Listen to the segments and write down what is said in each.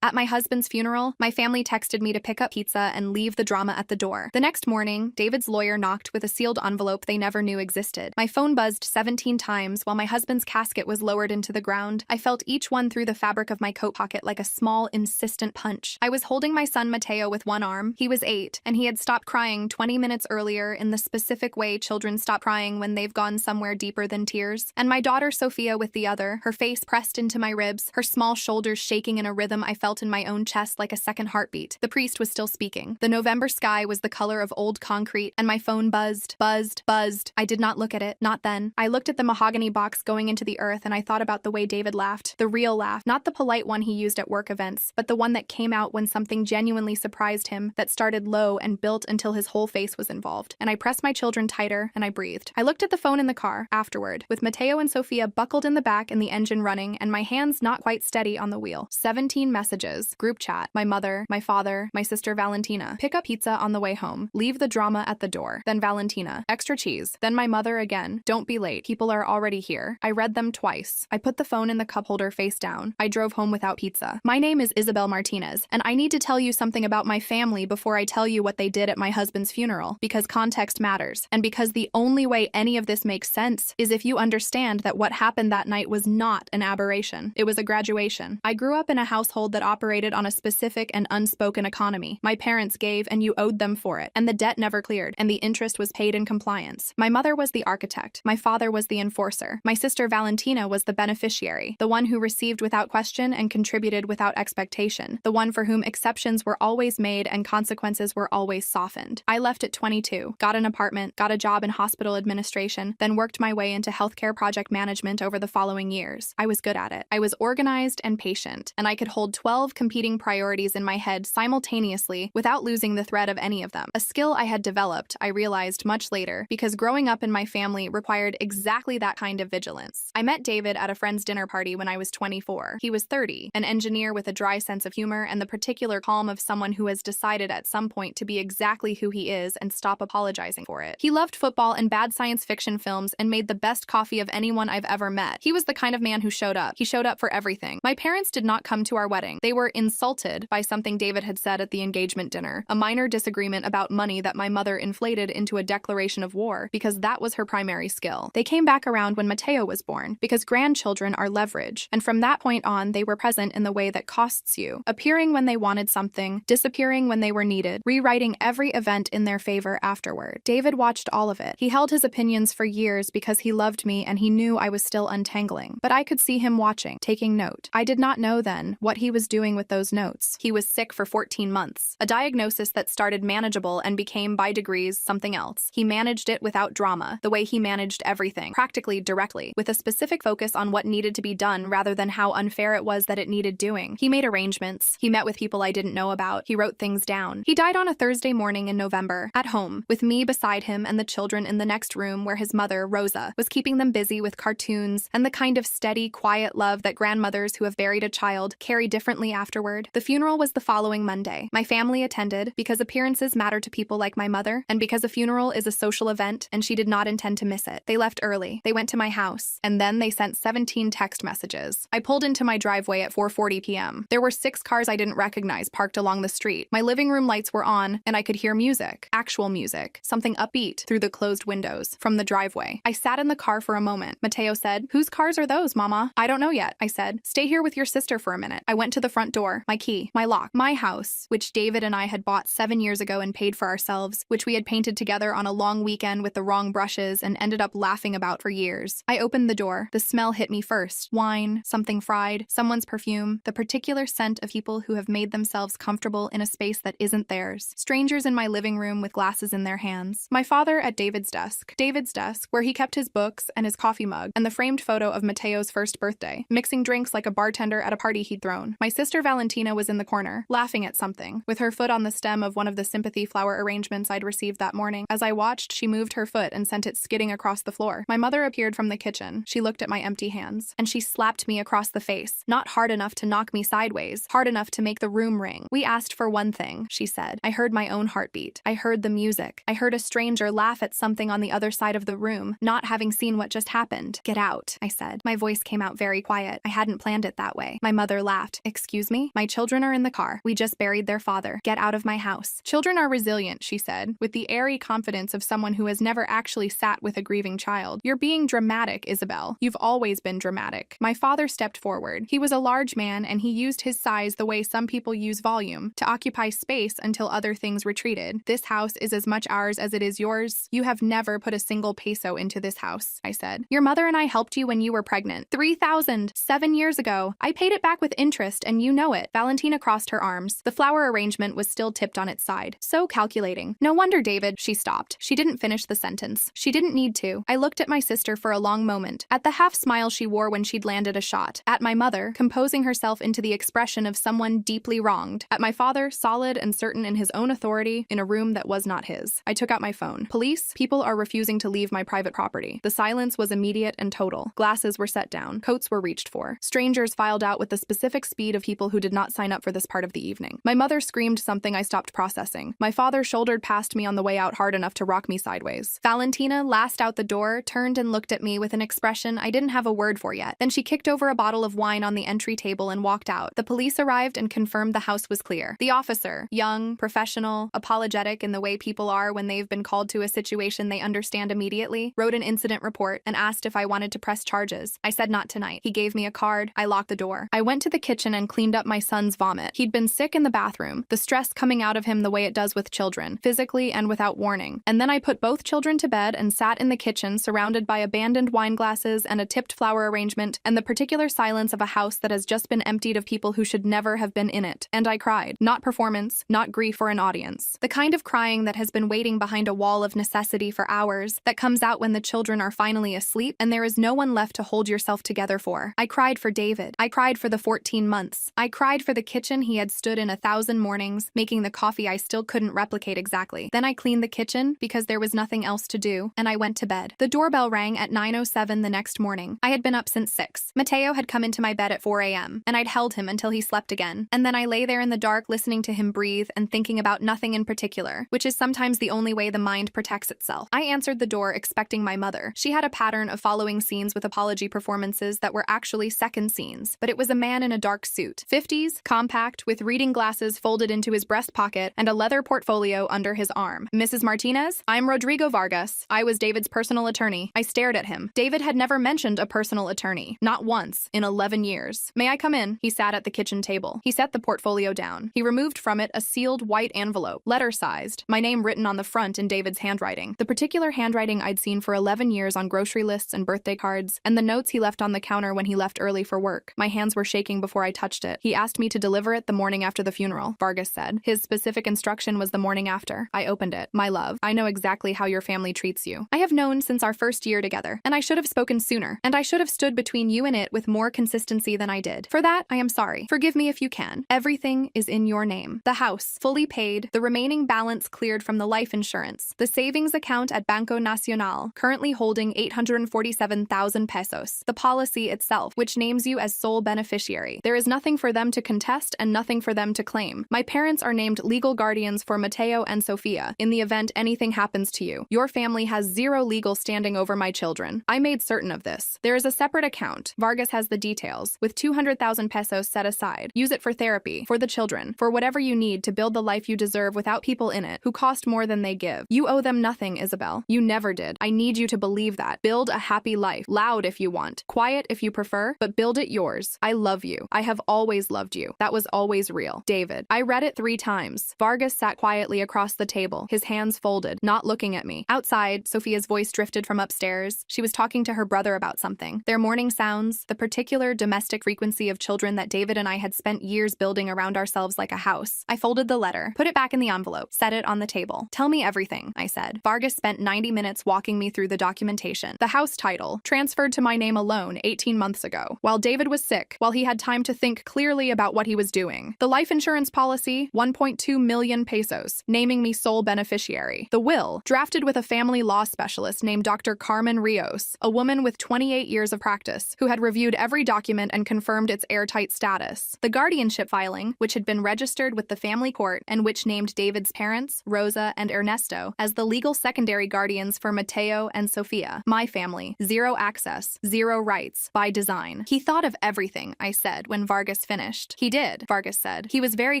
At my husband's funeral, my family texted me to pick up pizza and leave the drama at the door. The next morning, David's lawyer knocked with a sealed envelope they never knew existed. My phone buzzed 17 times while my husband's casket was lowered into the ground. I felt each one through the fabric of my coat pocket like a small, insistent punch. I was holding my son Mateo with one arm. He was 8, and he had stopped crying 20 minutes earlier in the specific way children stop crying when they've gone somewhere deeper than tears. And my daughter Sophia with the other, her face pressed into my ribs, her small shoulders shaking in a rhythm I felt in my own chest like a second heartbeat. The priest was still speaking. The November sky was the color of old concrete, and my phone buzzed. I did not look at it, not then. I looked at the mahogany box going into the earth, and I thought about the way David laughed. The real laugh, not the polite one he used at work events, but the one that came out when something genuinely surprised him, that started low and built until his whole face was involved. And I pressed my children tighter, and I breathed. I looked at the phone in the car, afterward, with Mateo and Sophia buckled in the back and the engine running, and my hands not quite steady on the wheel. 17 messages. Group chat. My mother, my father, my sister Valentina. Pick up pizza on the way home. Leave the drama at the door. Then Valentina. Extra cheese. Then my mother again. Don't be late. People are already here. I read them twice. I put the phone in the cup holder face down. I drove home without pizza. My name is Isabel Martinez, and I need to tell you something about my family before I tell you what they did at my husband's funeral, because context matters, and because the only way any of this makes sense is if you understand that what happened that night was not an aberration. It was a graduation. I grew up in a household that operated on a specific and unspoken economy. My parents gave and you owed them for it, and the debt never cleared, and the interest was paid in compliance. My mother was the architect. My father was the enforcer. My sister Valentina was the beneficiary, the one who received without question and contributed without expectation, the one for whom exceptions were always made and consequences were always softened. I left at 22, got an apartment, got a job in hospital administration, then worked my way into healthcare project management over the following years. I was good at it. I was organized and patient, and I could hold 12 competing priorities in my head simultaneously without losing the thread of any of them. A skill I had developed, I realized much later, because growing up in my family required exactly that kind of vigilance. I met David at a friend's dinner party when I was 24. He was 30, an engineer with a dry sense of humor and the particular calm of someone who has decided at some point to be exactly who he is and stop apologizing for it. He loved football and bad science fiction films and made the best coffee of anyone I've ever met. He was the kind of man who showed up. He showed up for everything. My parents did not come to our wedding. They were insulted by something David had said at the engagement dinner, a minor disagreement about money that my mother inflated into a declaration of war because that was her primary skill. They came back around when Mateo was born because grandchildren are leverage, and from that point on they were present in the way that costs you, appearing when they wanted something, disappearing when they were needed, rewriting every event in their favor afterward. David watched all of it. He held his opinions for years because he loved me and he knew I was still untangling, but I could see him watching, taking note. I did not know then what he was doing with those notes. He was sick for 14 months, a diagnosis that started manageable and became by degrees something else. He managed it without drama, the way he managed everything, practically directly, with a specific focus on what needed to be done rather than how unfair it was that it needed doing. He made arrangements. He met with people I didn't know about. He wrote things down. He died on a Thursday morning in November, at home, with me beside him and the children in the next room where his mother, Rosa, was keeping them busy with cartoons and the kind of steady, quiet love that grandmothers who have buried a child carry differently afterward. The funeral was the following Monday. My family attended because appearances matter to people like my mother, and because a funeral is a social event and she did not intend to miss it. They left early. They went to my house, and then they sent 17 text messages. I pulled into my driveway at 4:40 p.m. There were 6 cars I didn't recognize parked along the street. My living room lights were on, and I could hear music, actual music, something upbeat through the closed windows from the driveway. I sat in the car for a moment. Mateo said, "Whose cars are those, Mama?" "I don't know yet," I said. "Stay here with your sister for a minute." I went to the front door, my key, my lock, my house, which David and I had bought 7 years ago and paid for ourselves, which we had painted together on a long weekend with the wrong brushes and ended up laughing about for years. I opened the door. The smell hit me first. Wine, something fried, someone's perfume, the particular scent of people who have made themselves comfortable in a space that isn't theirs. Strangers in my living room with glasses in their hands. My father at David's desk, where he kept his books and his coffee mug, and the framed photo of Mateo's first birthday, mixing drinks like a bartender at a party he'd thrown. My sister Valentina was in the corner, laughing at something, with her foot on the stem of one of the sympathy flower arrangements I'd received that morning. As I watched, she moved her foot and sent it skidding across the floor. My mother appeared from the kitchen. She looked at my empty hands, and she slapped me across the face, not hard enough to knock me sideways, hard enough to make the room ring. "We asked for one thing," she said. I heard my own heartbeat. I heard the music. I heard a stranger laugh at something on the other side of the room, not having seen what just happened. "Get out," I said. My voice came out very quiet. I hadn't planned it that way. My mother laughed. "Excuse Excuse me? My children are in the car. We just buried their father. Get out of my house. Children are resilient, she said, with the airy confidence of someone who has never actually sat with a grieving child. You're being dramatic, Isabel. You've always been dramatic. My father stepped forward. He was a large man, and he used his size the way some people use volume, to occupy space until other things retreated. This house is as much ours as it is yours. You have never put a single peso into this house, I said. Your mother and I helped you when you were pregnant. 3,000, 7 years ago. I paid it back with interest, and you know it. Valentina crossed her arms. The flower arrangement was still tipped on its side. So calculating. No wonder, David. She stopped. She didn't finish the sentence. She didn't need to. I looked at my sister for a long moment, at the half smile she wore when she'd landed a shot, at my mother, composing herself into the expression of someone deeply wronged, at my father, solid and certain in his own authority, in a room that was not his. I took out my phone. Police, people are refusing to leave my private property. The silence was immediate and total. Glasses were set down. Coats were reached for. Strangers filed out with the specific speed of people who did not sign up for this part of the evening. My mother screamed something I stopped processing. My father shouldered past me on the way out hard enough to rock me sideways. Valentina, last out the door, turned and looked at me with an expression I didn't have a word for yet. Then she kicked over a bottle of wine on the entry table and walked out. The police arrived and confirmed the house was clear. The officer, young, professional, apologetic in the way people are when they've been called to a situation they understand immediately, wrote an incident report and asked if I wanted to press charges. I said not tonight. He gave me a card. I locked the door. I went to the kitchen and cleaned up my son's vomit. He'd been sick in the bathroom, the stress coming out of him the way it does with children, physically and without warning. And then I put both children to bed and sat in the kitchen surrounded by abandoned wine glasses and a tipped flower arrangement and the particular silence of a house that has just been emptied of people who should never have been in it. And I cried. Not performance, not grief for an audience. The kind of crying that has been waiting behind a wall of necessity for hours, that comes out when the children are finally asleep and there is no one left to hold yourself together for. I cried for David. I cried for the 14 months. I cried for the kitchen he had stood in 1,000 mornings, making the coffee I still couldn't replicate exactly. Then I cleaned the kitchen because there was nothing else to do, and I went to bed. The doorbell rang at 9:07 the next morning. I had been up since 6. Mateo had come into my bed at 4 a.m., and I'd held him until he slept again. And then I lay there in the dark listening to him breathe and thinking about nothing in particular, which is sometimes the only way the mind protects itself. I answered the door expecting my mother. She had a pattern of following scenes with apology performances that were actually second scenes, but it was a man in a dark suit. 50s, compact, with reading glasses folded into his breast pocket and a leather portfolio under his arm. Mrs. Martinez, I'm Rodrigo Vargas. I was David's personal attorney. I stared at him. David had never mentioned a personal attorney. Not once in 11 years. May I come in? He sat at the kitchen table. He set the portfolio down. He removed from it a sealed white envelope, letter-sized, my name written on the front in David's handwriting. The particular handwriting I'd seen for 11 years on grocery lists and birthday cards, and the notes he left on the counter when he left early for work. My hands were shaking before I touched it. He asked me to deliver it the morning after the funeral, Vargas said. His specific instruction was the morning after. I opened it. My love, I know exactly how your family treats you. I have known since our first year together, and I should have spoken sooner, and I should have stood between you and it with more consistency than I did. For that, I am sorry. Forgive me if you can. Everything is in your name. The house, fully paid, the remaining balance cleared from the life insurance, the savings account at Banco Nacional, currently holding 847,000 pesos, the policy itself, which names you as sole beneficiary. There is nothing for them to contest and nothing for them to claim. My parents are named legal guardians for Mateo and Sofia in the event anything happens to you. Your family has zero legal standing over my children. I made certain of this. There is a separate account. Vargas has the details, with 200,000 pesos set aside. Use it for therapy, for the children, for whatever you need to build the life you deserve without people in it who cost more than they give. You owe them nothing, Isabel. You never did. I need you to believe that. Build a happy life. Loud if you want. Quiet if you prefer, but build it yours. I love you. I have always loved you. That was always real. David. I read it 3 times. Vargas sat quietly across the table, his hands folded, not looking at me. Outside, Sophia's voice drifted from upstairs. She was talking to her brother about something. Their morning sounds, the particular domestic frequency of children that David and I had spent years building around ourselves like a house. I folded the letter, put it back in the envelope, set it on the table. Tell me everything, I said. Vargas spent 90 minutes walking me through the documentation. The house title, transferred to my name alone 18 months ago, while David was sick, while he had time to think clearly about what he was doing. The life insurance policy, 1.2 million pesos, naming me sole beneficiary. The will, drafted with a family law specialist named Dr. Carmen Rios, a woman with 28 years of practice, who had reviewed every document and confirmed its airtight status. The guardianship filing, which had been registered with the family court and which named David's parents, Rosa and Ernesto, as the legal secondary guardians for Mateo and Sofia. My family, zero access, zero rights, by design. He thought of everything, I said when Vargas Vargas finished. He did, Vargas said. He was very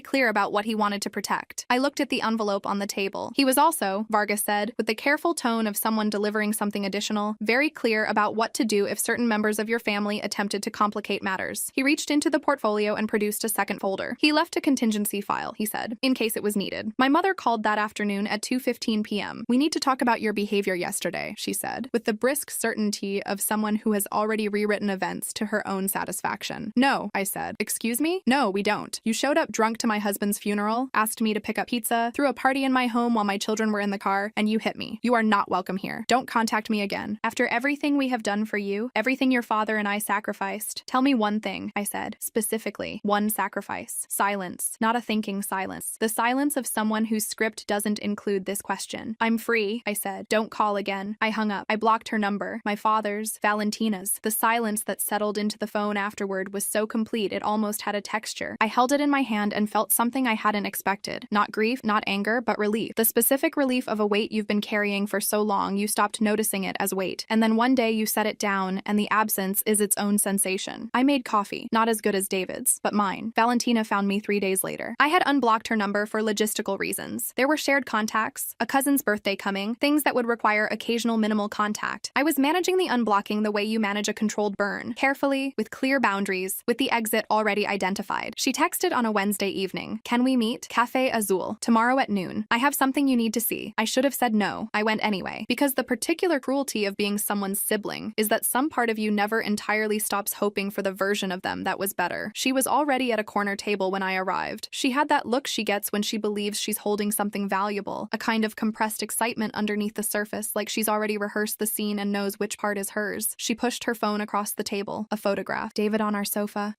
clear about what he wanted to protect. I looked at the envelope on the table. He was also, Vargas said, with the careful tone of someone delivering something additional, very clear about what to do if certain members of your family attempted to complicate matters. He reached into the portfolio and produced a second folder. He left a contingency file, he said, in case it was needed. My mother called that afternoon at 2:15 p.m. We need to talk about your behavior yesterday, she said, with the brisk certainty of someone who has already rewritten events to her own satisfaction. No, I said. Excuse me? No, we don't. You showed up drunk to my husband's funeral, asked me to pick up pizza, threw a party in my home while my children were in the car, and you hit me. You are not welcome here. Don't contact me again. After everything we have done for you, everything your father and I sacrificed, tell me one thing, I said. Specifically, one sacrifice. Silence. Not a thinking silence. The silence of someone whose script doesn't include this question. I'm free, I said. Don't call again. I hung up. I blocked her number. My father's, Valentina's. The silence that settled into the phone afterward was so complete it almost had a texture. I held it in my hand and felt something I hadn't expected. Not grief, not anger, but relief. The specific relief of a weight you've been carrying for so long you stopped noticing it as weight. And then one day you set it down and the absence is its own sensation. I made coffee. Not as good as David's, but mine. Valentina found me 3 days later. I had unblocked her number for logistical reasons. There were shared contacts, a cousin's birthday coming, things that would require occasional minimal contact. I was managing the unblocking the way you manage a controlled burn. Carefully, with clear boundaries, with the exit already identified. She texted on a Wednesday evening. Can we meet? Café Azul. Tomorrow at noon. I have something you need to see. I should have said no. I went anyway. Because the particular cruelty of being someone's sibling is that some part of you never entirely stops hoping for the version of them that was better. She was already at a corner table when I arrived. She had that look she gets when she believes she's holding something valuable, a kind of compressed excitement underneath the surface, like she's already rehearsed the scene and knows which part is hers. She pushed her phone across the table. A photograph. David on our sofa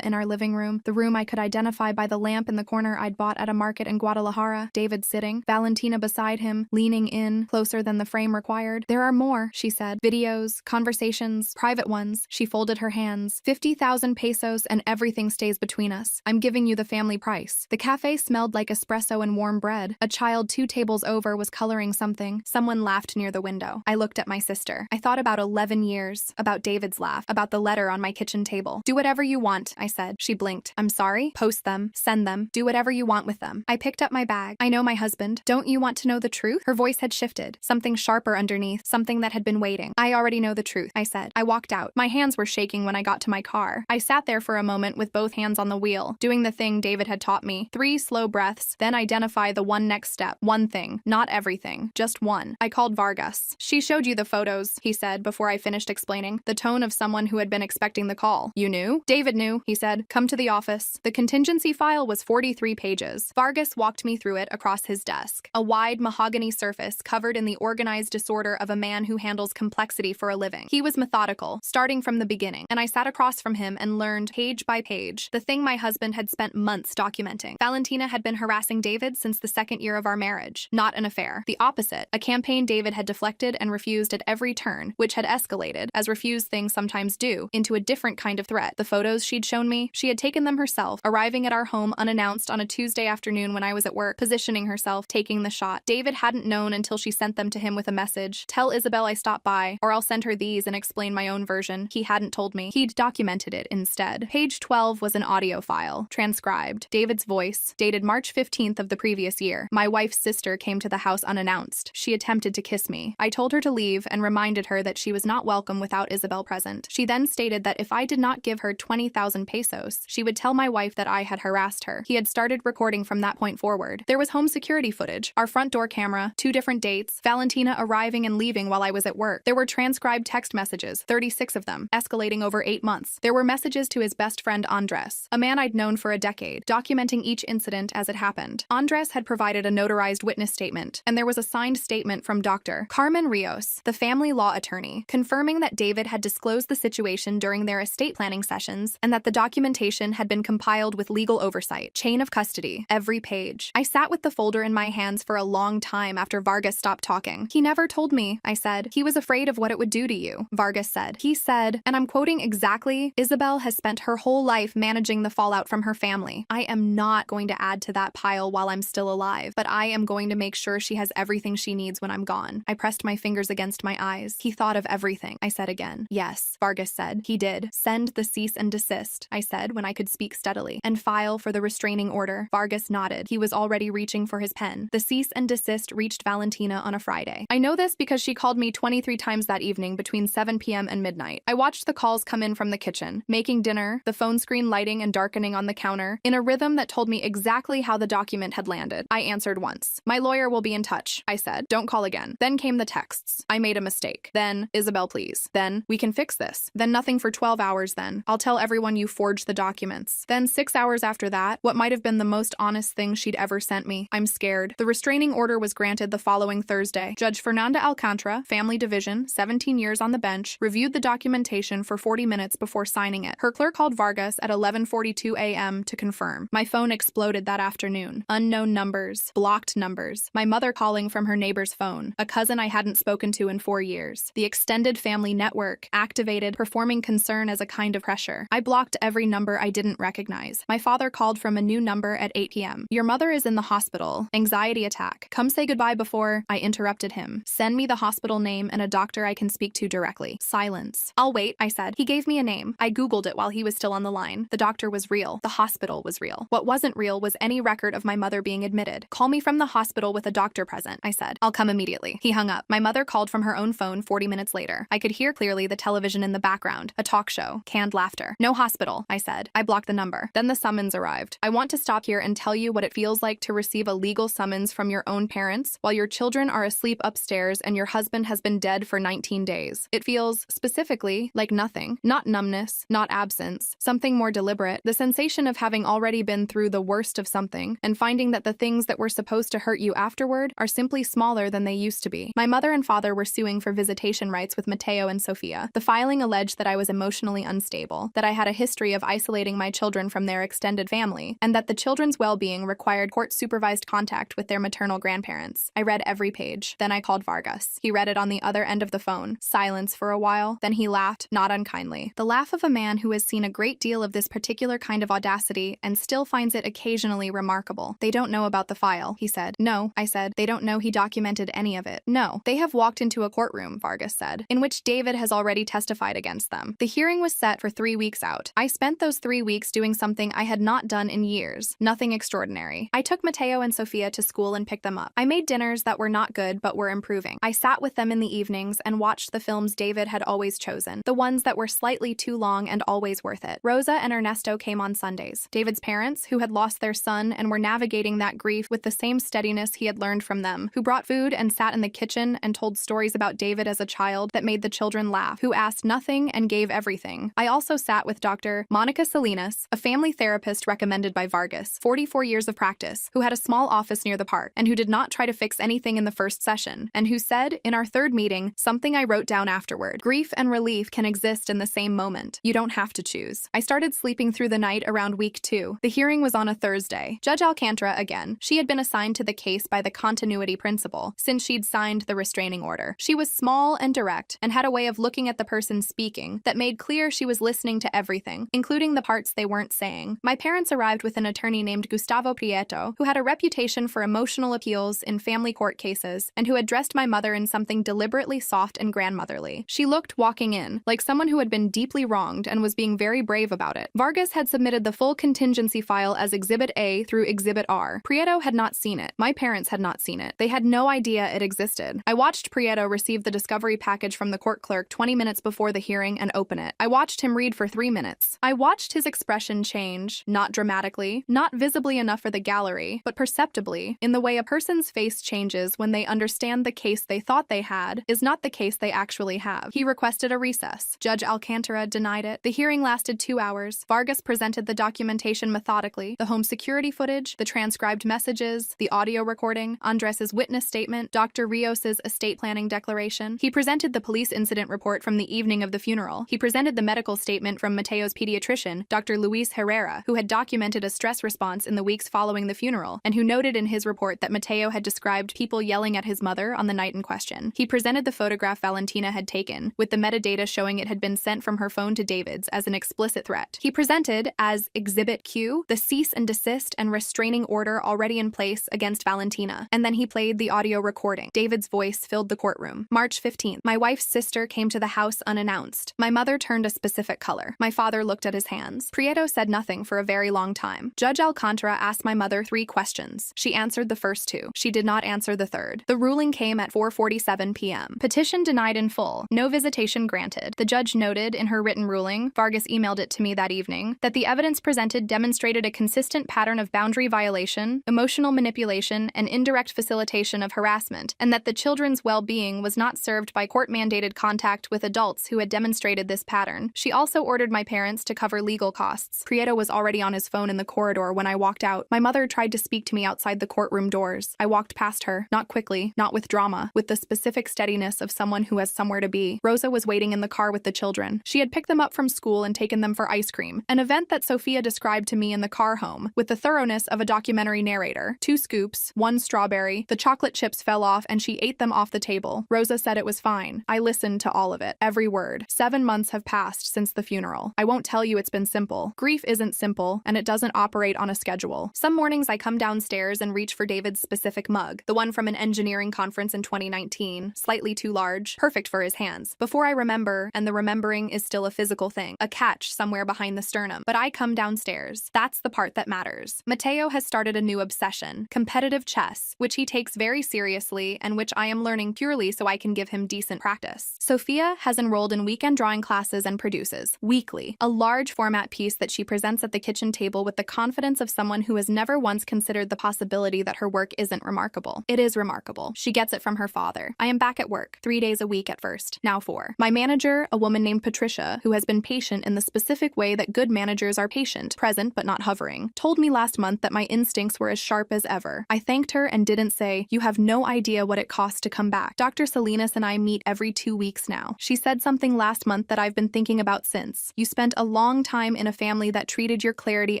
in our living room, the room I could identify by the lamp in the corner I'd bought at a market in Guadalajara. David sitting, Valentina beside him, leaning in, closer than the frame required. There are more, she said. Videos, conversations, private ones. She folded her hands. 50,000 pesos and everything stays between us. I'm giving you the family price. The cafe smelled like espresso and warm bread. A child 2 tables over was coloring something. Someone laughed near the window. I looked at my sister. I thought about 11 years, about David's laugh, about the letter on my kitchen table. Do whatever you want, I said. She blinked. I'm sorry? Post them. Send them. Do whatever you want with them. I picked up my bag. I know my husband. Don't you want to know the truth? Her voice had shifted. Something sharper underneath. Something that had been waiting. I already know the truth, I said. I walked out. My hands were shaking when I got to my car. I sat there for a moment with both hands on the wheel, doing the thing David had taught me. 3 slow breaths, then identify the one next step. One thing. Not everything. Just one. I called Vargas. She showed you the photos, he said before I finished explaining, the tone of someone who had been expecting the call. You knew? David knew, he said. Come to the office. The contingency file was 43 pages. Vargas walked me through it across his desk. A wide mahogany surface covered in the organized disorder of a man who handles complexity for a living. He was methodical, starting from the beginning, and I sat across from him and learned, page by page, the thing my husband had spent months documenting. Valentina had been harassing David since the 2nd year of our marriage. Not an affair. The opposite, a campaign David had deflected and refused at every turn, which had escalated, as refused things sometimes do, into a different kind of threat. The photos she'd shown me, she had taken them herself, arriving at our home unannounced on a Tuesday afternoon when I was at work, positioning herself, taking the shot. David hadn't known until she sent them to him with a message. Tell Isabel I stopped by, or I'll send her these and explain my own version. He hadn't told me. He'd documented it instead. Page 12 was an audio file, transcribed. David's voice, dated March 15th of the previous year. My wife's sister came to the house unannounced. She attempted to kiss me. I told her to leave and reminded her that she was not welcome without Isabel present. She then stated that if I did not give her 20,000 pesos, she would tell my wife that I had harassed her. He had started recording from that point forward. There was home security footage, our front door camera, 2 different dates, Valentina arriving and leaving while I was at work. There were transcribed text messages, 36 of them, escalating over 8 months. There were messages to his best friend Andres, a man I'd known for a decade, documenting each incident as it happened. Andres had provided a notarized witness statement, and there was a signed statement from Dr. Carmen Rios, the family law attorney, confirming that David had disclosed the situation during their estate planning sessions and that the documentation had been compiled with legal oversight. Chain of custody, every page. I sat with the folder in my hands for a long time after Vargas stopped talking. He never told me, I said. He was afraid of what it would do to you, Vargas said. He said, and I'm quoting exactly, Isabel has spent her whole life managing the fallout from her family. I am not going to add to that pile while I'm still alive, but I am going to make sure she has everything she needs when I'm gone. I pressed my fingers against my eyes. He thought of everything, I said again. Yes, Vargas said. He did. Send the cease and desist, I I said when I could speak steadily. And file for the restraining order. Vargas nodded. He was already reaching for his pen. The cease and desist reached Valentina on a Friday. I know this because she called me 23 times that evening between 7 p.m. and midnight. I watched the calls come in from the kitchen, making dinner, the phone screen lighting and darkening on the counter, in a rhythm that told me exactly how the document had landed. I answered once. My lawyer will be in touch, I said. Don't call again. Then came the texts. I made a mistake. Then, Isabel, please. Then, we can fix this. Then nothing for 12 hours then. I'll tell everyone you forged the documents. Then 6 hours after that, what might have been the most honest thing she'd ever sent me. I'm scared. The restraining order was granted the following Thursday. Judge Fernanda Alcantara, Family Division, 17 years on the bench, reviewed the documentation for 40 minutes before signing it. Her clerk called Vargas at 11:42 a.m. to confirm. My phone exploded that afternoon. Unknown numbers. Blocked numbers. My mother calling from her neighbor's phone. A cousin I hadn't spoken to in 4 years. The extended family network, activated, performing concern as a kind of pressure. I blocked every number I didn't recognize. My father called from a new number at 8 p.m. Your mother is in the hospital. Anxiety attack. Come say goodbye before. I interrupted him. Send me the hospital name and a doctor I can speak to directly. Silence. I'll wait, I said. He gave me a name. I Googled it while he was still on the line. The doctor was real. The hospital was real. What wasn't real was any record of my mother being admitted. Call me from the hospital with a doctor present, I said. I'll come immediately. He hung up. My mother called from her own phone 40 minutes later. I could hear clearly the television in the background. A talk show. Canned laughter. No hospital, I said. I blocked the number. Then the summons arrived. I want to stop here and tell you what it feels like to receive a legal summons from your own parents while your children are asleep upstairs and your husband has been dead for 19 days. It feels, specifically, like nothing. Not numbness, not absence. Something more deliberate. The sensation of having already been through the worst of something and finding that the things that were supposed to hurt you afterward are simply smaller than they used to be. My mother and father were suing for visitation rights with Mateo and Sofia. The filing alleged that I was emotionally unstable, that I had a history of isolating my children from their extended family, and that the children's well-being required court-supervised contact with their maternal grandparents. I read every page. Then I called Vargas. He read it on the other end of the phone. Silence for a while. Then he laughed, not unkindly. The laugh of a man who has seen a great deal of this particular kind of audacity and still finds it occasionally remarkable. They don't know about the file, he said. No, I said. They don't know he documented any of it. No. They have walked into a courtroom, Vargas said, in which David has already testified against them. The hearing was set for 3 weeks out. I spent those 3 weeks doing something I had not done in years. Nothing extraordinary. I took Mateo and Sofia to school and picked them up. I made dinners that were not good but were improving. I sat with them in the evenings and watched the films David had always chosen, the ones that were slightly too long and always worth it. Rosa and Ernesto came on Sundays. David's parents, who had lost their son and were navigating that grief with the same steadiness he had learned from them, who brought food and sat in the kitchen and told stories about David as a child that made the children laugh, who asked nothing and gave everything. I also sat with Dr. Monica Salinas, a family therapist recommended by Vargas, 44 years of practice, who had a small office near the park, and who did not try to fix anything in the first session, and who said, in our third meeting, something I wrote down afterward. Grief and relief can exist in the same moment. You don't have to choose. I started sleeping through the night around week 2. The hearing was on a Thursday. Judge Alcantara again. She had been assigned to the case by the continuity principle, since she'd signed the restraining order. She was small and direct, and had a way of looking at the person speaking that made clear she was listening to everything, including the parts they weren't saying. My parents arrived with an attorney named Gustavo Prieto, who had a reputation for emotional appeals in family court cases, and who had dressed my mother in something deliberately soft and grandmotherly. She looked, walking in, like someone who had been deeply wronged and was being very brave about it. Vargas had submitted the full contingency file as Exhibit A through Exhibit R. Prieto had not seen it. My parents had not seen it. They had no idea it existed. I watched Prieto receive the discovery package from the court clerk 20 minutes before the hearing and open it. I watched him read for 3 minutes. I watched his expression change, not dramatically, not visibly enough for the gallery, but perceptibly, in the way a person's face changes when they understand the case they thought they had is not the case they actually have. He requested a recess. Judge Alcantara denied it. The hearing lasted 2 hours. Vargas presented the documentation methodically, the home security footage, the transcribed messages, the audio recording, Andres's witness statement, Dr. Rios's estate planning declaration. He presented the police incident report from the evening of the funeral. He presented the medical statement from Mateo's pediatrician, Dr. Luis Herrera, who had documented a stress response in the weeks following the funeral, and who noted in his report that Mateo had described people yelling at his mother on the night in question. He presented the photograph Valentina had taken, with the metadata showing it had been sent from her phone to David's as an explicit threat. He presented, as Exhibit Q, the cease and desist and restraining order already in place against Valentina, and then he played the audio recording. David's voice filled the courtroom. March 15th. My wife's sister came to the house unannounced. My mother turned a specific color. My father looked at at his hands. Prieto said nothing for a very long time. Judge Alcantara asked my mother 3 questions. She answered the first 2. She did not answer the third. The ruling came at 4:47 p.m. Petition denied in full. No visitation granted. The judge noted in her written ruling, Vargas emailed it to me that evening, that the evidence presented demonstrated a consistent pattern of boundary violation, emotional manipulation, and indirect facilitation of harassment, and that the children's well-being was not served by court-mandated contact with adults who had demonstrated this pattern. She also ordered my parents to cover legal costs. Prieto was already on his phone in the corridor when I walked out. My mother tried to speak to me outside the courtroom doors. I walked past her, not quickly, not with drama, with the specific steadiness of someone who has somewhere to be. Rosa was waiting in the car with the children. She had picked them up from school and taken them for ice cream, an event that Sophia described to me in the car home, with the thoroughness of a documentary narrator. 2 scoops, 1 strawberry, the chocolate chips fell off and she ate them off the table. Rosa said it was fine. I listened to all of it, every word. 7 months have passed since the funeral. I won't tell you it's been simple. Grief isn't simple, and it doesn't operate on a schedule. Some mornings I come downstairs and reach for David's specific mug, the one from an engineering conference in 2019, slightly too large, perfect for his hands. Before I remember, and the remembering is still a physical thing, a catch somewhere behind the sternum. But I come downstairs. That's the part that matters. Mateo has started a new obsession, competitive chess, which he takes very seriously and which I am learning purely so I can give him decent practice. Sophia has enrolled in weekend drawing classes and produces, weekly, a large format piece that she presents at the kitchen table with the confidence of someone who has never once considered the possibility that her work isn't remarkable. It is remarkable. She gets it from her father. I am back at work, 3 days a week at first, now 4. My manager, a woman named Patricia, who has been patient in the specific way that good managers are patient, present but not hovering, told me last month that my instincts were as sharp as ever. I thanked her and didn't say, "You have no idea what it costs to come back." Dr. Salinas and I meet every 2 weeks now. She said something last month that I've been thinking about since. You spent a long time in a family that treated your clarity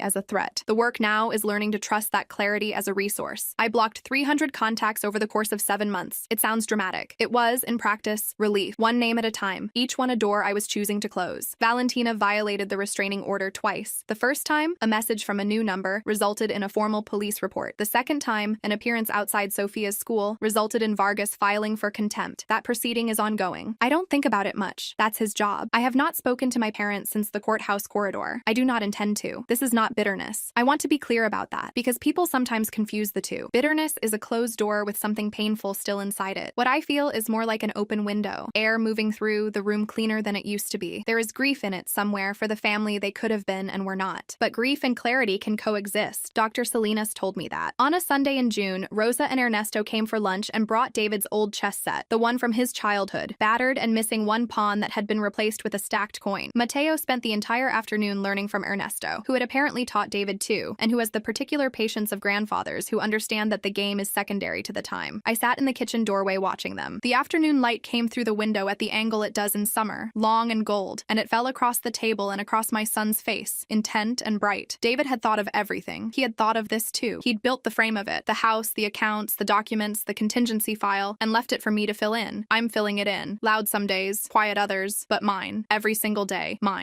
as a threat. The work now is learning to trust that clarity as a resource. I blocked 300 contacts over the course of 7 months. It sounds dramatic. It was, in practice, relief. One name at a time, each one a door I was choosing to close. Valentina violated the restraining order twice. The first time, a message from a new number resulted in a formal police report. The second time, an appearance outside Sophia's school resulted in Vargas filing for contempt. That proceeding is ongoing. I don't think about it much. That's his job. I have not spoken to my parents since the courthouse corridor. I do not intend to. This is not bitterness. I want to be clear about that, because people sometimes confuse the two. Bitterness is a closed door with something painful still inside it. What I feel is more like an open window, air moving through, the room cleaner than it used to be. There is grief in it somewhere for the family they could have been and were not. But grief and clarity can coexist. Dr. Salinas told me that. On a Sunday in June, Rosa and Ernesto came for lunch and brought David's old chess set, the one from his childhood, battered and missing one pawn that had been replaced with a stacked coin. Mateo spent the entire afternoon learning from Ernesto, who had apparently taught David too, and who has the particular patience of grandfathers who understand that the game is secondary to the time. I sat in the kitchen doorway watching them. The afternoon light came through the window at the angle it does in summer, long and gold, and it fell across the table and across my son's face, intent and bright. David had thought of everything. He had thought of this too. He'd built the frame of it, the house, the accounts, the documents, the contingency file, and left it for me to fill in. I'm filling it in. Loud some days, quiet others, but mine. Every single day, mine.